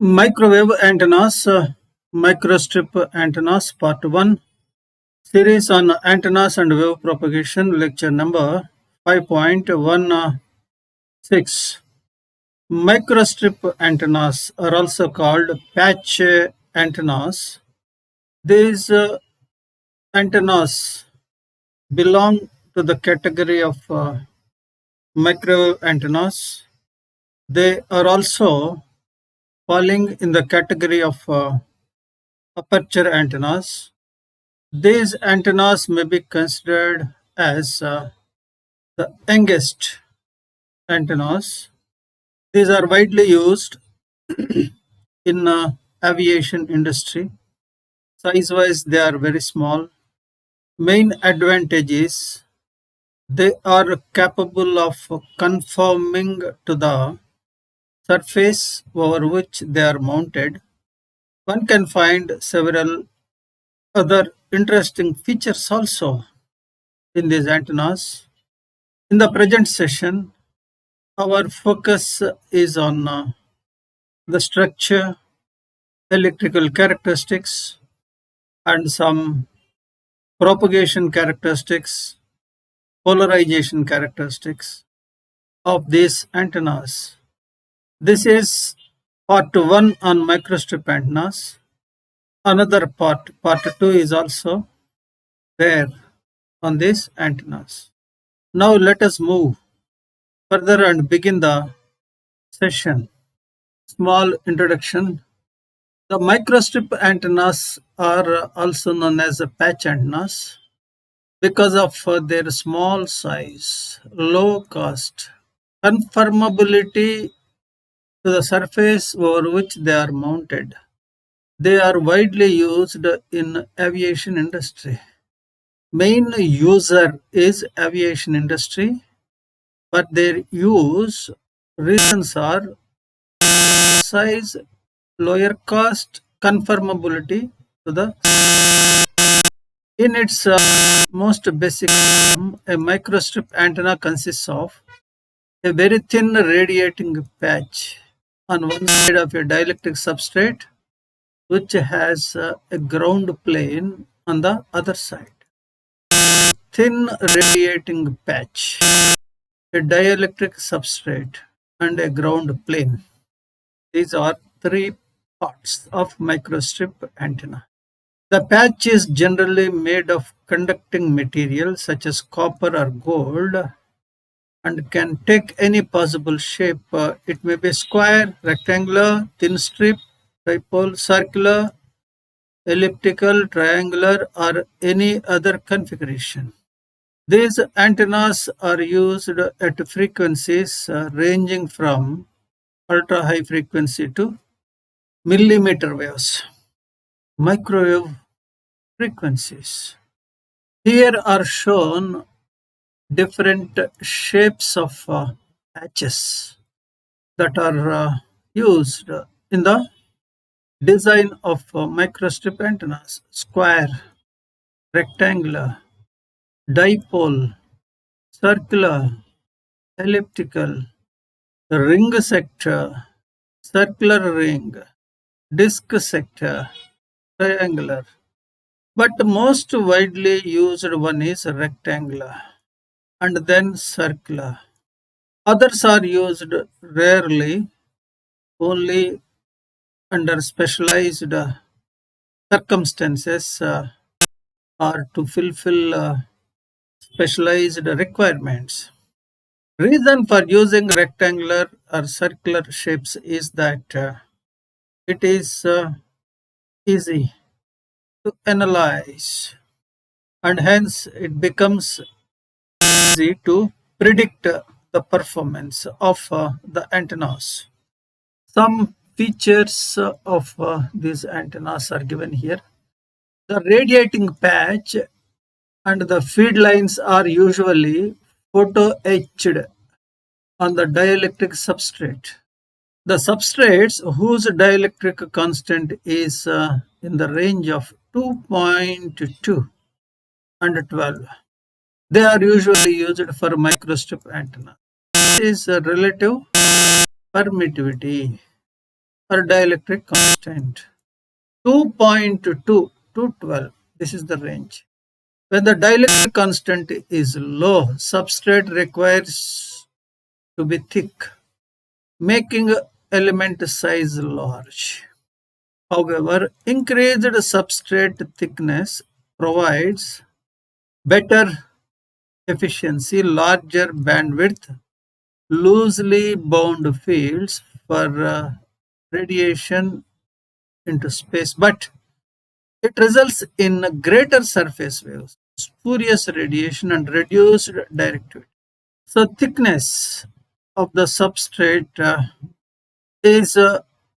Microwave antennas, microstrip antennas, part 1, series on antennas and wave propagation, lecture number 5.16. Microstrip antennas are also called patch antennas. These antennas belong to the category of microwave antennas. They are also falling in the category of aperture antennas. These antennas may be considered as the youngest antennas. These are widely used in aviation industry. Size-wise, they are very small. Main advantage is they are capable of conforming to the surface over which they are mounted. One can find several other interesting features also in these antennas. In the present session, our focus is on the structure, electrical characteristics, and some propagation characteristics, polarization characteristics of these antennas. This is part 1 on microstrip antennas. Another part 2 is also there on these antennas. Now let us move further and begin the session. Small introduction. The microstrip antennas are also known as patch antennas because of their small size, low cost, conformability to the surface over which they are mounted. They are widely used in aviation industry. Main user is aviation industry, but their use reasons are size, lower cost, conformability to the. In its most basic form, a microstrip antenna consists of a very thin radiating patch on one side of a dielectric substrate which has a ground plane on the other side. Thin radiating patch, a dielectric substrate, and a ground plane. These are three parts of microstrip antenna. The patch is generally made of conducting material such as copper or gold and can take any possible shape. It may be square, rectangular, thin strip, dipole, circular, elliptical, triangular, or any other configuration. These antennas are used at frequencies ranging from ultra high frequency to millimeter waves. Microwave frequencies. Here are shown different shapes of patches that are used in the design of microstrip antennas: square, rectangular, dipole, circular, elliptical, ring sector, circular ring, disc sector, triangular. But the most widely used one is rectangular and then circular. Others are used rarely, only under specialized circumstances or to fulfill specialized requirements. Reason for using rectangular or circular shapes is that it is easy to analyze and hence it becomes easy to predict the performance of the antennas. Some features of these antennas are given here. The radiating patch and the feed lines are usually photo etched on the dielectric substrate. The substrates whose dielectric constant is in the range of 2.2 and 12. They are usually used for microstrip antenna. This is relative permittivity. or dielectric constant. 2.2 to 12. This is the range. When the dielectric constant is low, substrate requires to be thick, making element size large. However, increased substrate thickness provides better efficiency, larger bandwidth, loosely bound fields for radiation into space, but it results in greater surface waves, spurious radiation, and reduced directivity. So, thickness of the substrate is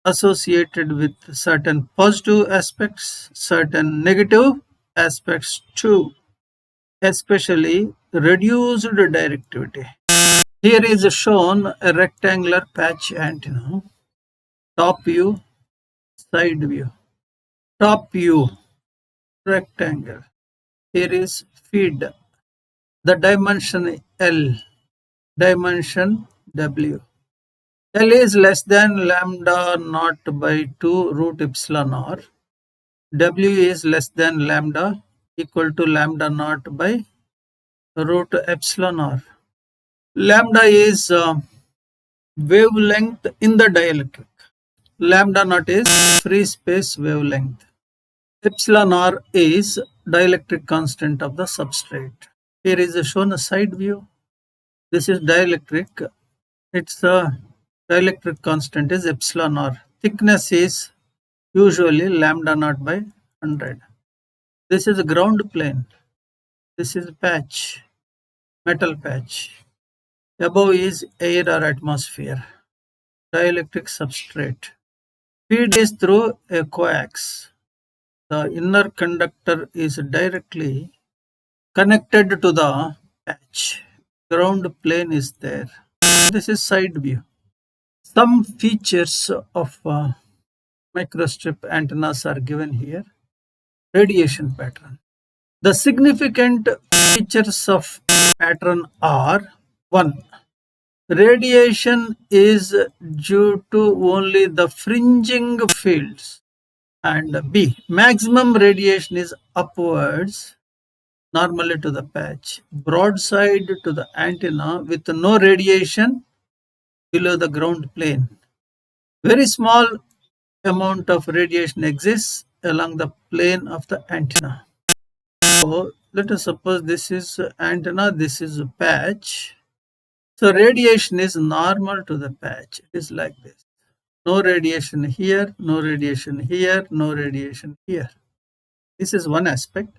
associated with certain positive aspects, certain negative aspects too, especially reduced directivity. Here is shown a rectangular patch antenna, top view, side view. Top view, rectangle. Here is feed, the dimension L, dimension W. L is less than lambda naught by 2 root epsilon r. W is less than lambda equal to lambda naught by root epsilon r. Lambda is wavelength in the dielectric. Lambda naught is free space wavelength. Epsilon r is dielectric constant of the substrate. Here is shown a side view. This is dielectric. Its dielectric constant is epsilon r. Thickness is usually lambda naught by 100. This is a ground plane. This is patch, metal patch. Above is air or atmosphere. Dielectric substrate. Feed is through a coax. The inner conductor is directly connected to the patch. Ground plane is there. This is side view. Some features of microstrip antennas are given here. Radiation pattern. The significant features of pattern are: 1. Radiation is due to only the fringing fields, and B. Maximum radiation is upwards, normally to the patch, broadside to the antenna with no radiation below the ground plane. Very small amount of radiation exists along the plane of the antenna. So let us suppose this is antenna, this is a patch. So radiation is normal to the patch. It is like this. No radiation here, no radiation here, no radiation here. This is one aspect.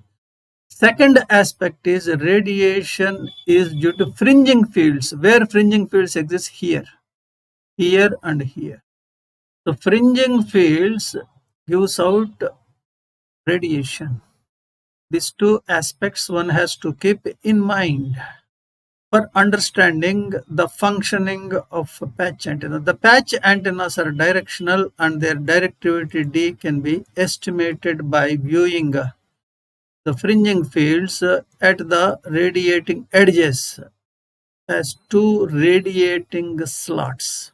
Second aspect is radiation is due to fringing fields. Where fringing fields exist? Here, here and here. So fringing fields gives out radiation. These two aspects one has to keep in mind for understanding the functioning of a patch antenna. The patch antennas are directional and their directivity D can be estimated by viewing the fringing fields at the radiating edges as two radiating slots.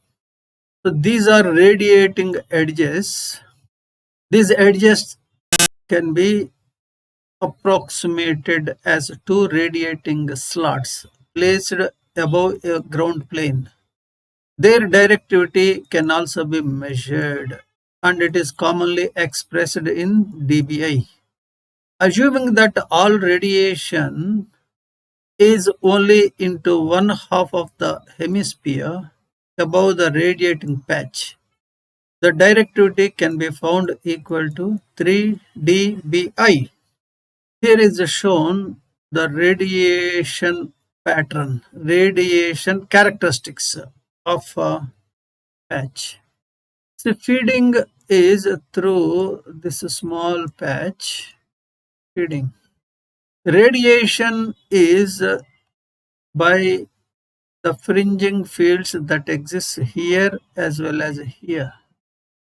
So these are radiating edges. These edges can be approximated as two radiating slots placed above a ground plane. Their directivity can also be measured, and it is commonly expressed in dBi. Assuming that all radiation is only into one half of the hemisphere above the radiating patch, the directivity can be found equal to 3 dBi. Here is shown the radiation pattern, radiation characteristics of a patch. So feeding is through this small patch, feeding. Radiation is by the fringing fields that exist here as well as here.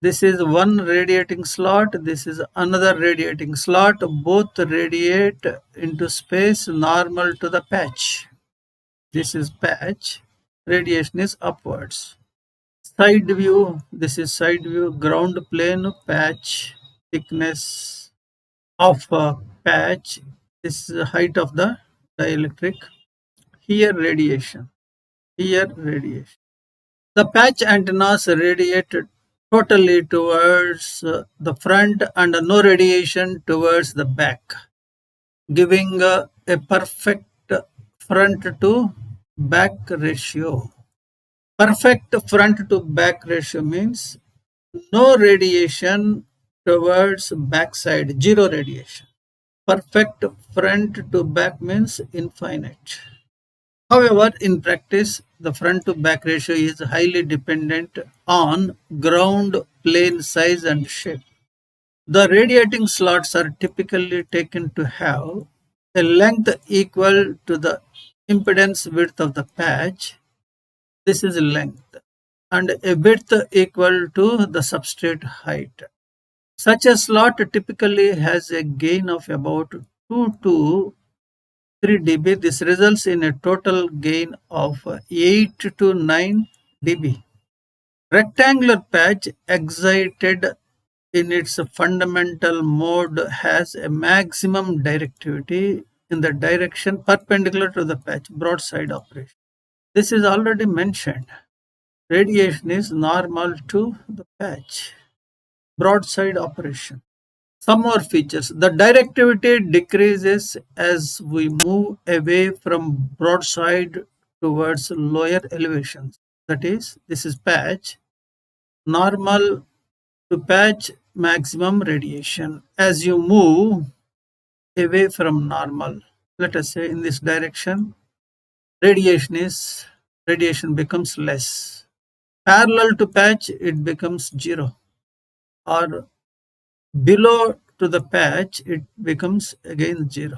This is one radiating slot, this is another radiating slot. Both radiate into space normal to the patch. This is patch, radiation is upwards. Side view, this is side view, ground plane patch, thickness of patch, this is the height of the dielectric. Here radiation, here radiation. The patch antennas radiate totally towards the front and no radiation towards the back, giving a perfect front to back ratio. Perfect front to back ratio means no radiation towards backside, zero radiation. Perfect front to back means infinite. However, in practice, the front to back ratio is highly dependent on ground plane size and shape. The radiating slots are typically taken to have a length equal to the impedance width of the patch. This is length, and a width equal to the substrate height. Such a slot typically has a gain of about 2 to 3 dB. This results in a total gain of 8 to 9 dB. Rectangular patch excited in its fundamental mode has a maximum directivity in the direction perpendicular to the patch, broadside operation. This is already mentioned. Radiation is normal to the patch, broadside operation. Some more features. The directivity decreases as we move away from broadside towards lower elevations. That is, this is patch, normal to patch, maximum radiation. As you move away from normal, let us say in this direction, radiation becomes less. Parallel to patch, it becomes 0, or below to the patch, it becomes again 0.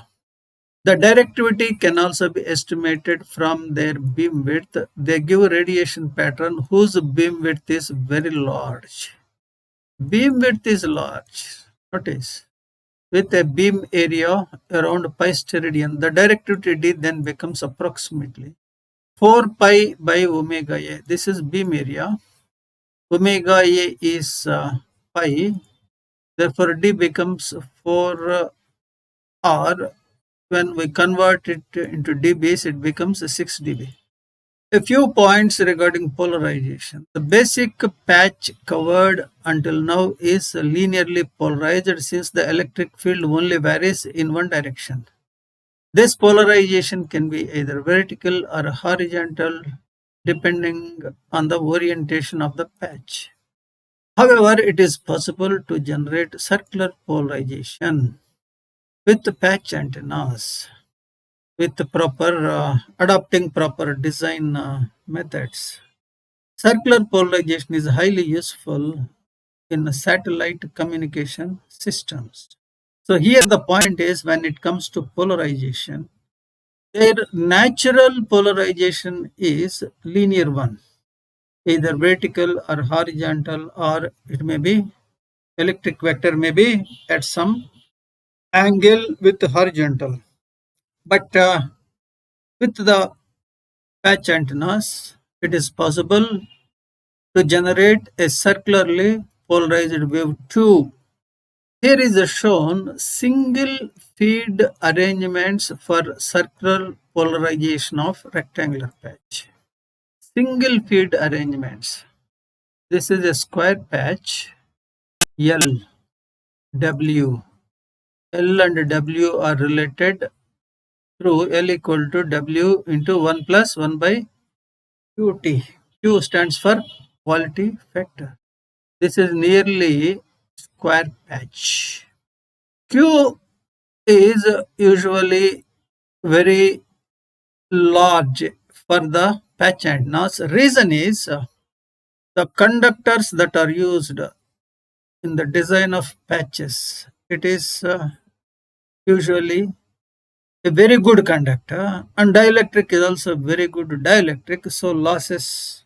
The directivity can also be estimated from their beam width. They give a radiation pattern whose beam width is very large. Beam width is large. Notice, with a beam area around pi steradian, the directivity D then becomes approximately 4 pi by omega A. This is beam area. Omega A is pi. Therefore, D becomes 4 R. When we convert it into dBs, it becomes 6 dB. A few points regarding polarization. The basic patch covered until now is linearly polarized since the electric field only varies in one direction. This polarization can be either vertical or horizontal depending on the orientation of the patch. However, it is possible to generate circular polarization with patch antennas with adopting proper design methods. Circular polarization is highly useful in satellite communication systems. So here the point is, when it comes to polarization, their natural polarization is linear one, either vertical or horizontal, or it may be electric vector may be at some angle with horizontal. But with the patch antennas, it is possible to generate a circularly polarized wave tube. Here is shown single feed arrangements for circular polarization of rectangular patch. Single feed arrangements. This is a square patch, L, W. L and W are related through L equal to W into 1 plus 1 by QT. Q stands for quality factor. This is nearly square patch. Q is usually very large for the patch antennas. Reason is the conductors that are used in the design of patches. It is usually a very good conductor, and dielectric is also very good dielectric, so losses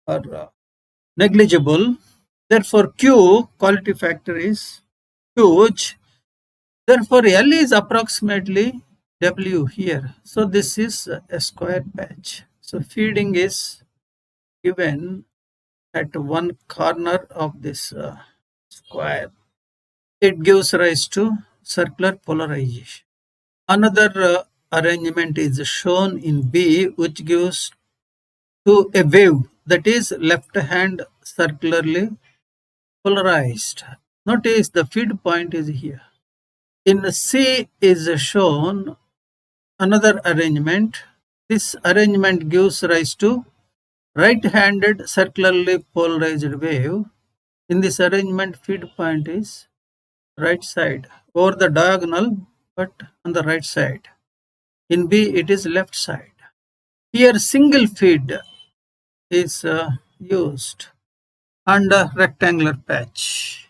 are negligible. Therefore, Q quality factor is huge. Therefore, L is approximately W here. So this is a square patch. So feeding is given at one corner of this square. It gives rise to circular polarization. Another arrangement is shown in B, which gives to a wave that is left hand circularly polarized. Notice the feed point is here. In C is shown another arrangement. This arrangement gives rise to right-handed circularly polarized wave. In this arrangement, feed point is right side over the diagonal, but on the right side. In B, it is left side. Here, single feed is used and a rectangular patch.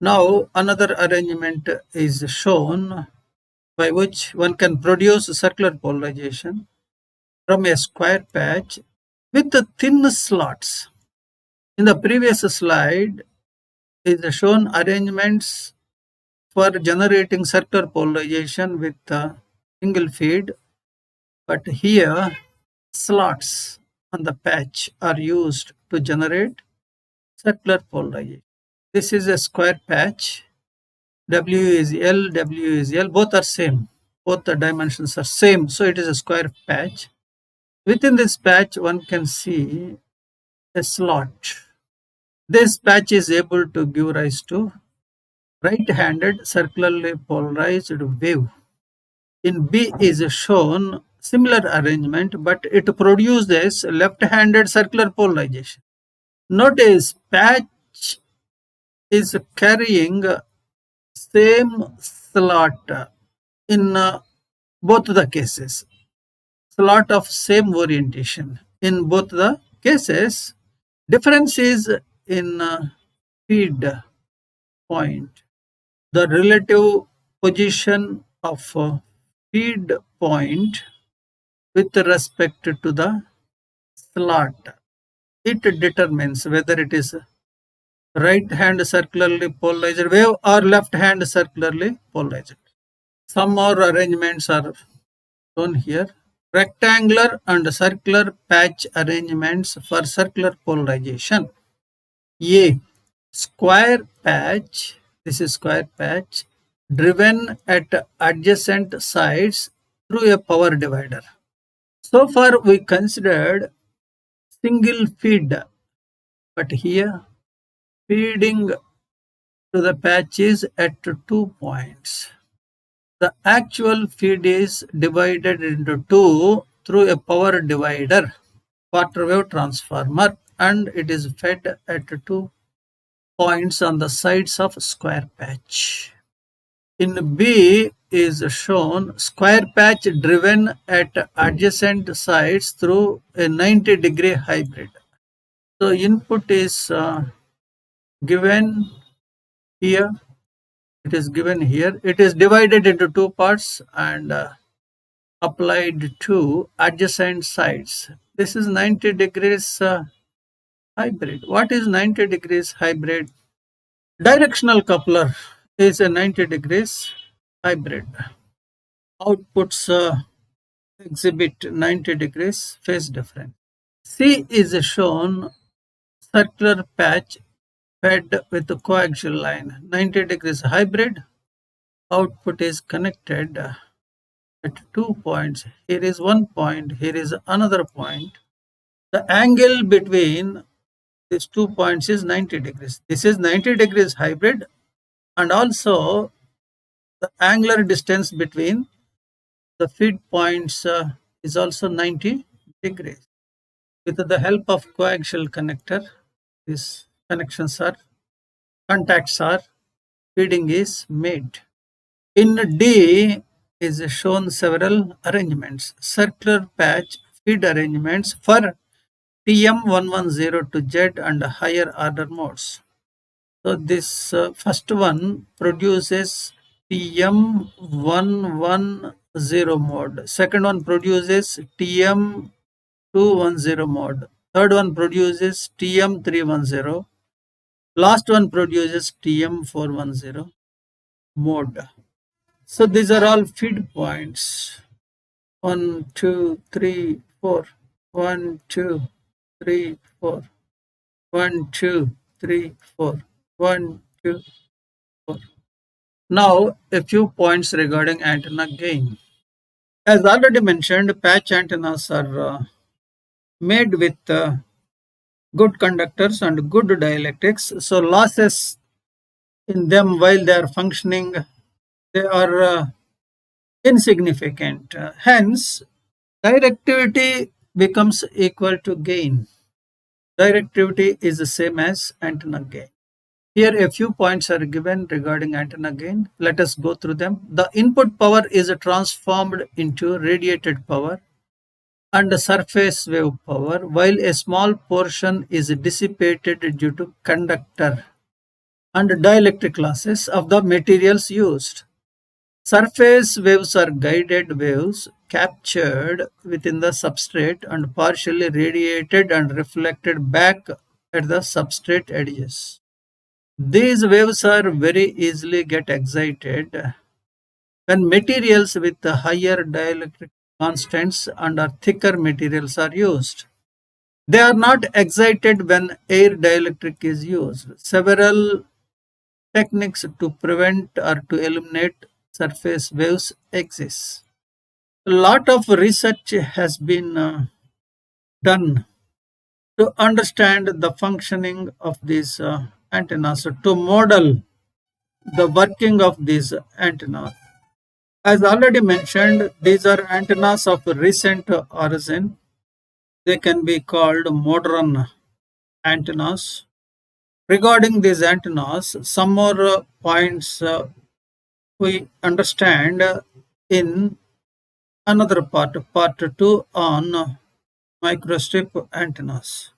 Now, another arrangement is shown by which one can produce circular polarization from a square patch with the thin slots. In the previous slide is shown arrangements for generating circular polarization with a single feed, but here slots on the patch are used to generate circular polarization. This is a square patch. W is L, W is L, both are same. Both the dimensions are same, so it is a square patch. Within this patch, one can see a slot. This patch is able to give rise to right-handed circularly polarized wave. In B is shown similar arrangement, but it produces left-handed circular polarization. Notice patch is carrying same slot in both the cases. Slot of same orientation in both the cases. Difference is in feed point. The relative position of feed point with respect to the slot. It determines whether it is right hand circularly polarized wave or left hand circularly polarized. Some more arrangements are shown here. Rectangular and circular patch arrangements for circular polarization. A square patch, this is square patch, driven at adjacent sides through a power divider. So far we considered single feed, but here feeding to the patch is at 2 points. The actual feed is divided into two through a power divider, quarter wave transformer, and it is fed at 2 points on the sides of square patch. In B is shown square patch driven at adjacent sides through a 90-degree hybrid. So input is given here. It is given here. It is divided into two parts and applied to adjacent sides. This is 90 degrees hybrid. What is 90 degrees hybrid? Directional coupler is a 90 degrees hybrid. Outputs exhibit 90 degrees phase difference. C is shown circular patch fed with a coaxial line. 90 degrees hybrid. Output is connected at 2 points. Here is 1 point, here is another point. The angle between these 2 points is 90 degrees. This is 90 degrees hybrid, and also the angular distance between the feed points is also 90 degrees. With the help of coaxial connector, these contacts are, feeding is made. In D is shown several arrangements, circular patch feed arrangements for TM110 to Z and higher order modes. So this first one produces TM110 mode. Second one produces TM210 mode. Third one produces TM310. Last one produces TM410 mode. So these are all feed points. 1, 2, 3, 4. 1, 2, 3, 4. 1, 2, 3, 4. 1, 2, 4. Now, a few points regarding antenna gain. As already mentioned, patch antennas are made with good conductors and good dielectrics. So, losses in them while they are functioning, they are insignificant. Hence, directivity becomes equal to gain. Directivity is the same as antenna gain. Here a few points are given regarding antenna gain. Let us go through them. The input power is transformed into radiated power and surface wave power, while a small portion is dissipated due to conductor and dielectric losses of the materials used. Surface waves are guided waves captured within the substrate and partially radiated and reflected back at the substrate edges. These waves are very easily get excited when materials with higher dielectric constants and or thicker materials are used. They are not excited when air dielectric is used. Several techniques to prevent or to eliminate surface waves exist. A lot of research has been done to understand the functioning of these antennas, to model the working of these antennas. As already mentioned, these are antennas of recent origin. They can be called modern antennas. Regarding these antennas, some more points we understand in another part 2 on microstrip antennas.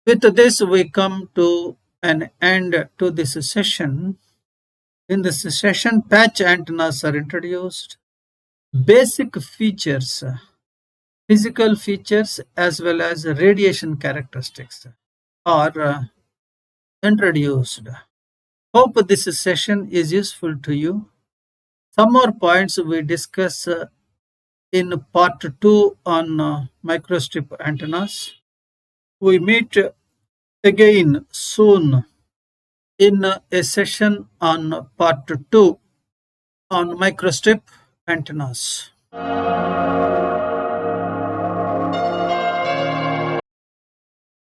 With this, we come to an end to this session. In this session, patch antennas are introduced. Basic features, physical features as well as radiation characteristics are introduced. Hope this session is useful to you. Some more points we discuss in part 2 on microstrip antennas. We meet again soon in a session on part 2 on microstrip antennas.